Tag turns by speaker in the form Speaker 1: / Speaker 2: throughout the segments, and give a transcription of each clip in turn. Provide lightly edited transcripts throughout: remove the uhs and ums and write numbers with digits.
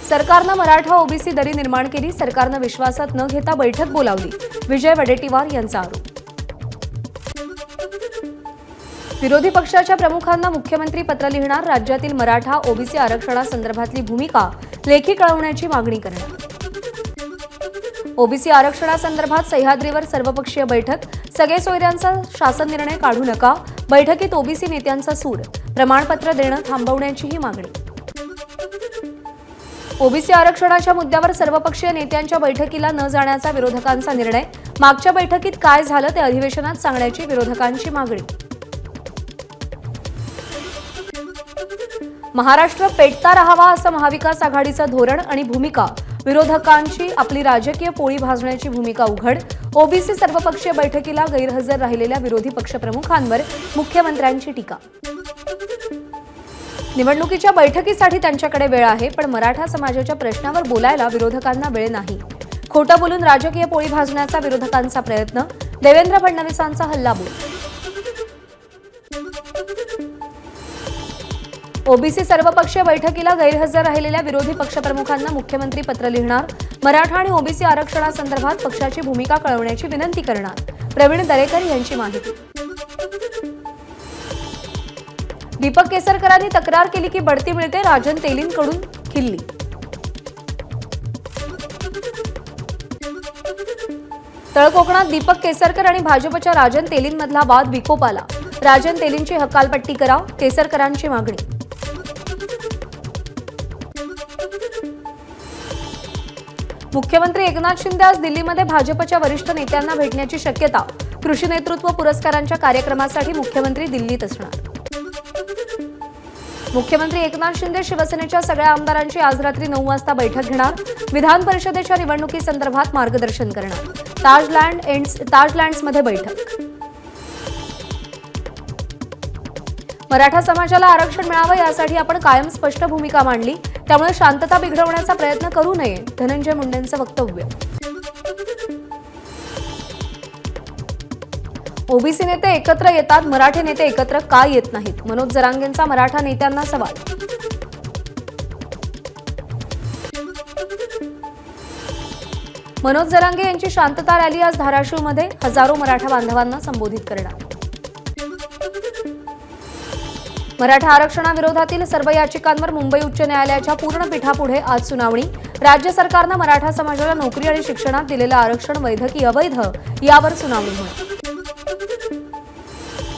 Speaker 1: सरकारनं मराठा ओबीसी दरी निर्माण केली, सरकारनं विश्वासात न घेता बैठक बोलावली, विजय वडेट्टीवार यांचा आरोप। विरोधी पक्षाच्या प्रमुखांना मुख्यमंत्री पत्र लिहिणार, राज्यातील मराठा ओबीसी आरक्षणासंदर्भातली भूमिका लेखी कळवण्याची मागणी करणार। ओबीसी आरक्षणासंदर्भात सह्याद्रीवर सर्वपक्षीय बैठक, सगळे सोयऱ्यांचा शासन निर्णय काढू नका, बैठकीत ओबीसी नेत्यांचा सूर, प्रमाणपत्र देणं थांबवण्याचीही मागणी। ओबीसी आरक्षणाच्या मुद्द्यावर सर्वपक्षीय नेत्यांच्या बैठकीला न जाण्याचा विरोधकांचा निर्णय, मागच्या बैठकीत काय झालं ते अधिवेशनात सांगण्याची विरोधकांची मागणी। महाराष्ट्र पेटता राहावा असं महाविकास आघाडीचं धोरण आणि भूमिका, विरोधकांची आपली राजकीय पोळी भाजण्याची भूमिका उघड, ओबीसी सर्वपक्षीय बैठकीला गैरहजर राहिलेल्या विरोधी पक्षप्रमुखांवर मुख्यमंत्र्यांची टीका। निवडणुकीच्या बैठकीसाठी त्यांच्याकडे वेळ आहे, पण मराठा समाजाच्या प्रश्नावर बोलायला विरोधकांना वेळ नाही, खोटं बोलून राजकीय पोळी भाजण्याचा विरोधकांचा प्रयत्न, देवेंद्र फडणवीसांचा हल्लाबोल। ओबीसी सर्वपक्षीय बैठकीला गैरहजर राहिलेल्या विरोधी पक्षप्रमुखांना मुख्यमंत्री पत्र लिहिणार, मराठा आणि ओबीसी आरक्षणासंदर्भात पक्षाची भूमिका कळवण्याची विनंती करणार, प्रवीण दरेकर यांची माहिती। दीपक केसरकरांनी तक्रार केली की बढती मिळते, राजन तेलींकडून खिल्ली। तळकोकणात दीपक केसरकर आणि भाजपच्या राजन तेलींमधला वाद विकोपाला, राजन तेलींची हकालपट्टी करा, केसरकरांची मागणी। मुख्यमंत्री एकनाथ शिंदे आज दिल्लीमध्ये भाजपच्या वरिष्ठ नेत्यांना भेटण्याची शक्यता, कृषी नेतृत्व पुरस्कारांच्या कार्यक्रमासाठी मुख्यमंत्री दिल्लीत असणार। मुख्यमंत्री एकनाथ शिंदे शिवसेनेच्या सगळ्या आमदारांची आज रात्री 9 वाजता बैठक घेणार, विधान परिषदेच्या निवडणुकीसंदर्भात मार्गदर्शन करणार, ताजलँड्समध्ये बैठक। मराठा समाजाला आरक्षण मिळावं यासाठी आपण कायम स्पष्ट भूमिका मांडली, त्यामुळे शांतता बिघडवण्याचा प्रयत्न करू नये, धनंजय मुंडेंचं वक्तव्य। ओबीसी नेते एकत्र येतात, मराठे नेते एकत्र का येत नाहीत, मनोज जरांगेंचा मराठा नेत्यांना सवाल। मनोज जरांगे यांची शांतता रॅली आज धाराशिवमध्ये, हजारो मराठा बांधवांना संबोधित करणार। मराठा आरक्षणाविरोधातील सर्व याचिकांवर मुंबई उच्च न्यायालयाच्या पूर्ण पीठापुढे आज सुनावणी, राज्य सरकारनं मराठा समाजाला नोकरी आणि शिक्षणात दिलेलं आरक्षण वैध की अवैध यावर सुनावणी होणार।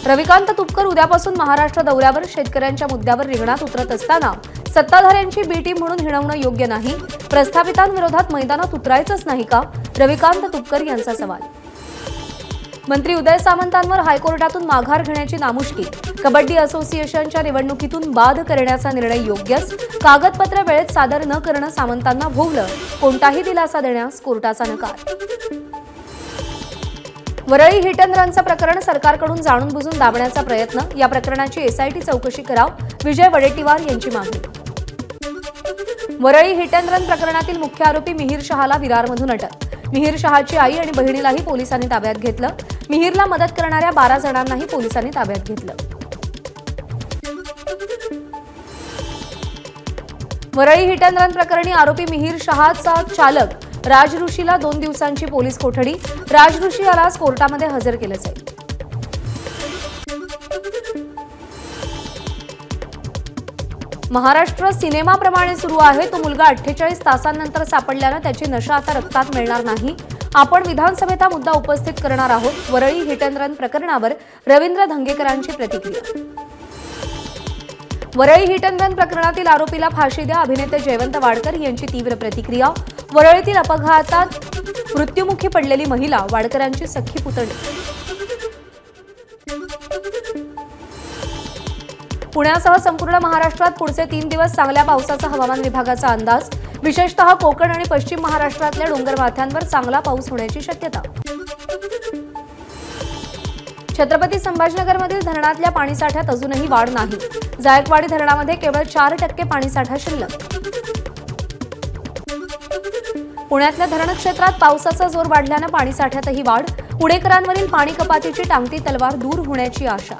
Speaker 1: रविकांत तुपकर उद्यापासून महाराष्ट्र दौऱ्यावर, शेतकऱ्यांच्या मुद्द्यावर रिंगणात उतरत असताना सत्ताधाऱ्यांची बी टीम म्हणून हिणवणं योग्य नाही, प्रस्थापितांविरोधात मैदानात उतरायचंच नाही का, रविकांत तुपकर यांचा सवाल। मंत्री उदय सामंतांवर हायकोर्टातून माघार घेण्याची नामुष्की, कबड्डी असोसिएशनच्या निवडणुकीतून बाद करण्याचा निर्णय योग्यच, कागदपत्र वेळेत सादर न करणं सामंतांना भोवलं, कोणताही दिलासा देण्यास कोर्टाचा नकार। वरळी हिट अँड रनचं प्रकरण सरकारकडून जाणून बुजून दाबण्याचा प्रयत्न, या प्रकरणाची एसआयटी चौकशी कराव, विजय वडेट्टीवार यांची मागणी। वरळी हिट अँड रन प्रकरणातील मुख्य आरोपी मिहीर शहाला विरारमधून अटक, मिहीर शहाची आई आणि बहिणीलाही पोलिसांनी ताब्यात घेतलं, मिहीरला मदत करणाऱ्या 12 जणांनाही पोलिसांनी ताब्यात घेतलं। वरळी हिट अँड रन प्रकरणी आरोपी मिहीर शहाचा चालक राज ऋषीला 2 दिवसांची पोलीस कोठडी, राज ऋषी याला आज कोर्टामध्ये हजर केलं जाईल। महाराष्ट्र सिनेमाप्रमाणे सुरू आहे, तो मुलगा 48 तासांनंतर सापडल्यानं त्याची नशा आता रक्तात मिळणार नाही, आपण विधानसभेत हा मुद्दा उपस्थित करणार आहोत, वरळी हिट अँड रन प्रकरणावर रवींद्र धंगेकरांची प्रतिक्रिया। वरळी हिट अँड रन प्रकरणातील आरोपीला फाशी द्या, अभिनेते जयवंत वाडकर यांची तीव्र प्रतिक्रिया, वरळीतील अपघातात मृत्युमुखी पडलेली महिला वाडकरांची सख्खी पुतणी। पुण्यासह संपूर्ण महाराष्ट्रात पुढचे 3 दिवस चांगल्या पावसाचा हवामान विभागाचा अंदाज, विशेषतः कोकण आणि पश्चिम महाराष्ट्रातल्या डोंगर माथ्यांवर चांगला पाऊस होण्याची शक्यता। छत्रपती संभाजीनगरमधील धरणातल्या पाणीसाठ्यात अजूनही वाढ नाही, जायकवाडी धरणामध्ये केवळ 4% पाणीसाठा शिल्लक। पुण्यातल्या धरण क्षेत्रात पावसाचा जोर वाढल्यानं पाणीसाठ्यातही वाढ, पुणेकरांवरील पाणी कपातीची टांगती तलवार दूर होण्याची आशा।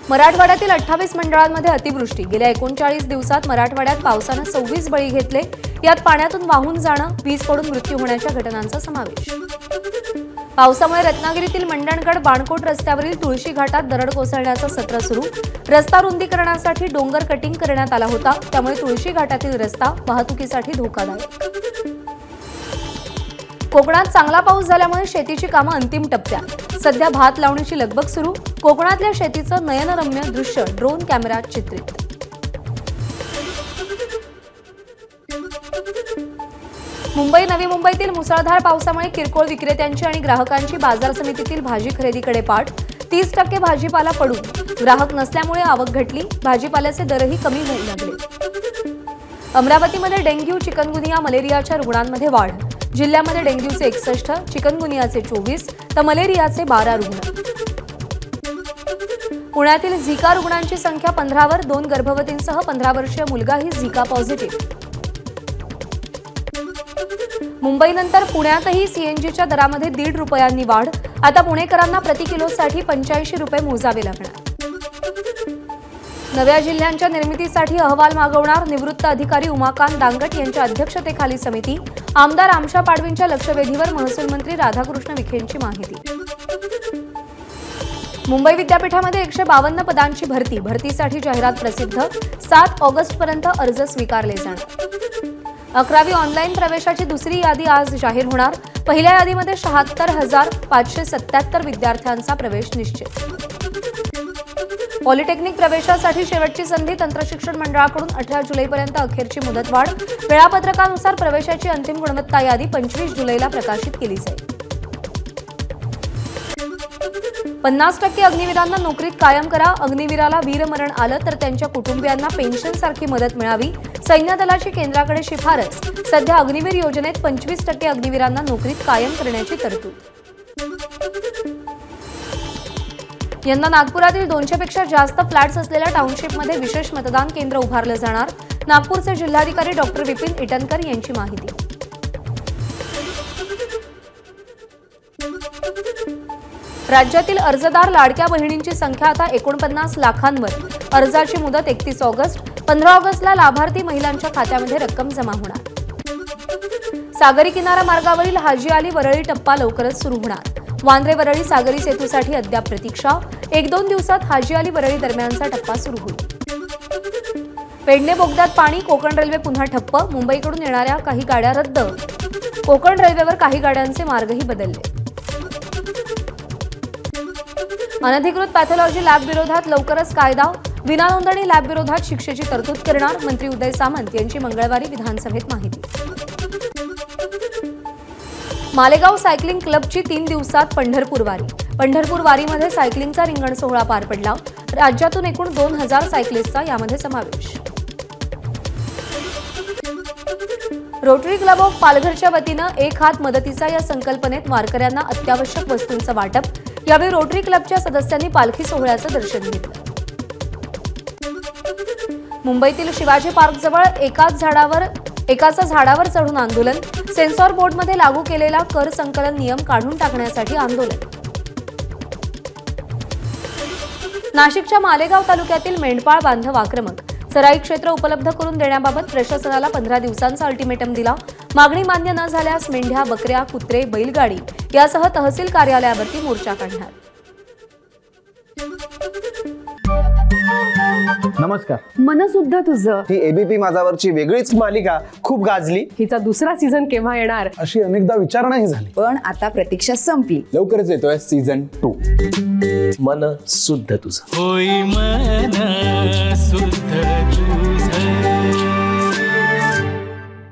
Speaker 1: मराठवाड्यातील 28 मंडळांमध्ये अतिवृष्टी। गेल्या 39 दिवसात मराठवाड्यात पावसानं 26 बळी घेतले। यात पाण्यातून वाहून जाणं, वीज पडून मृत्यू होण्याच्या घटनांचा समावेश। पावसामुळे रत्नागिरीतील मंडणगड बाणकोट रस्त्यावरील तुळशी घाटात दरड कोसळण्याचं सत्र सुरू। रस्ता रुंदीकरणासाठी डोंगर कटिंग करण्यात आला होता, त्यामुळे तुळशी घाटातील रस्ता वाहतुकीसाठी धोकादायक। कोकणात चांगला पाऊस झाल्यामुळे शेतीची कामं अंतिम टप्प्यात। सध्या भात लावणीची लगबग सुरू। कोकणातल्या शेतीचं नयनरम्य दृश्य ड्रोन कॅमेऱ्यात चित्रित। मुंबई नवी मुंबईतील मुसळधार पावसामुळे किरकोळ विक्रेत्यांची आणि ग्राहकांची बाजार समितीतील भाजी खरेदीकडे पाठ। 30% भाजीपाला पडून ग्राहक नसल्यामुळे आवक घटली। भाजीपाल्याचे दरही कमी होऊ लागले। अमरावतीमध्ये डेंग्यू, चिकनगुनिया, मलेरियाच्या रुग्णांमध्ये वाढ। जिल्ह्यामध्ये डेंग्यूचे 61, चिकनगुनियाचे 24 तर मलेरियाचे 12 रुग्ण। पुण्यातील झिका रुग्णांची संख्या 15वर, 2 गर्भवतींसह 15 वर्षीय मुलगाही झिका पॉझिटिव्ह। मुंबईनंतर पुण्यातही सीएनजीच्या दरामध्ये 1.5 रुपयांनी वाढ। आता पुणेकरांना प्रति किलोसाठी 85 रुपये मोजावे लागणार। नव्या जिल्ह्यांच्या निर्मितीसाठी अहवाल मागवणार निवृत्त अधिकारी उमाकांत दांगट यांच्या अध्यक्षतेखाली समिती। आमदार आमशा पाडवींच्या लक्षवेधीवर महसूल मंत्री राधाकृष्ण विखेंची माहिती। मुंबई विद्यापीठामध्ये 152 पदांची भरती। भरतीसाठी जाहिरात प्रसिद्ध। 7 ऑगस्टपर्यंत अर्ज स्वीकारले जाणार। 11वी ऑनलाईन प्रवेशाची दुसरी यादी आज जाहीर होणार। पहिल्या यादीमध्ये 76,577 विद्यार्थ्यांचा प्रवेश निश्चित। पॉलिटेक्निक प्रवेशासाठी शेवटची संधी। तंत्रशिक्षण मंडळाकडून 18 जुलैपर्यंत अखेरची मुदतवाढ। वेळापत्रकानुसार प्रवेशाची अंतिम गुणवत्ता यादी 25 जुलैला प्रकाशित केली जाईल। 50% अग्निवीरांना नोकरीत कायम करा। अग्निवीराला वीरमरण आलं तर त्यांच्या कुटुंबियांना पेन्शनसारखी मदत मिळावी। सैन्य दलाची केंद्राकडे शिफारस। सध्या अग्निवीर योजनेत 25% अग्निवीरांना नोकरीत कायम करण्याची तरतूद। यंदा नागपुरातील 200 पेक्षा जास्त फ्लॅट्स असलेल्या टाउनशिपमध्ये विशेष मतदान केंद्र उभारलं जाणार। नागपूरचे जिल्हाधिकारी डॉक्टर विपिन इटनकर यांची माहिती। राज्यातील अर्जदार लाडक्या बहिणींची संख्या आता 49 लाखांवर। अर्जाची मुदत 31 ऑगस्ट। 15 ऑगस्टला लाभार्थी महिलांच्या खात्यामध्ये रक्कम जमा होणार। सागरी किनारा मार्गावरील हाजी अली वरळी टप्पा लवकरच सुरू होणार। वांद्रे वरळी सागरी सेतूसाठी अद्याप प्रतीक्षा। 1-2 दिवसात हाजी अली वरळी दरम्यानचा टप्पा सुरू होईल। पेडणे बोगद्यात पाणी। कोकण रेल्वे पुन्हा ठप्प। मुंबईकडून येणाऱ्या काही गाड्या रद्द। कोकण रेल्वेवर काही गाड्यांचे मार्गही बदलले। अनधिकृत पॅथॉलॉजी लॅब विरोधात लवकरच कायदा। विनानोंदणी लॅब विरोधात शिक्षेची तरतूद करणार। मंत्री उदय सामंत यांची मंगळवारी विधानसभेत माहिती। मालेगाव सायकलिंग क्लबची 3 दिवसात पंढरपूर वारी। पंढरपूर वारीमध्ये सायकलिंगचा रिंगण सोहळा पार पडला। राज्यातून एकूण 2000 सायकलिस्टचा यामध्ये समावेश। रोटरी क्लब ऑफ पालघरच्या वतीनं एक हात मदतीचा या संकल्पनेत वारकऱ्यांना अत्यावश्यक वस्तूंचं वाटप। यावेळी रोटरी क्लबच्या सदस्यांनी पालखी सोहळ्याचं दर्शन घेतलं। मुंबईतील शिवाजी पार्कजवळ एकाचं झाडावर चढून आंदोलन। सेन्सॉर बोर्डमध्ये लागू केलेला कर संकलन नियम काढून टाकण्यासाठी आंदोलन। नाशिकच्या मालेगाव तालुक्यातील मेंढपाळ बांधव आक्रमक। चराई क्षेत्र उपलब्ध करून देण्याबाबत प्रशासनाला 15 दिवसांचा अल्टिमेटम दिला। मागणी मान्य न झाल्यास मेंढ्या, बकऱ्या, कुत्रे, बैलगाडी यासह तहसील कार्यालयावरती मोर्चा काढणार।
Speaker 2: नमस्कार।
Speaker 3: मन सुद्धा तुझं।
Speaker 2: ही एबीपी माझावरची वेगळीच मालिका खूप गाजली।
Speaker 3: हिचा दुसरा सीझन केव्हा येणार
Speaker 2: अशी अनेकदा विचारणाही झाली,
Speaker 3: पण आता प्रतीक्षा संपली।
Speaker 2: लवकरच येतोय सीझन 2।
Speaker 4: मन सुद्धा तुझं होई मन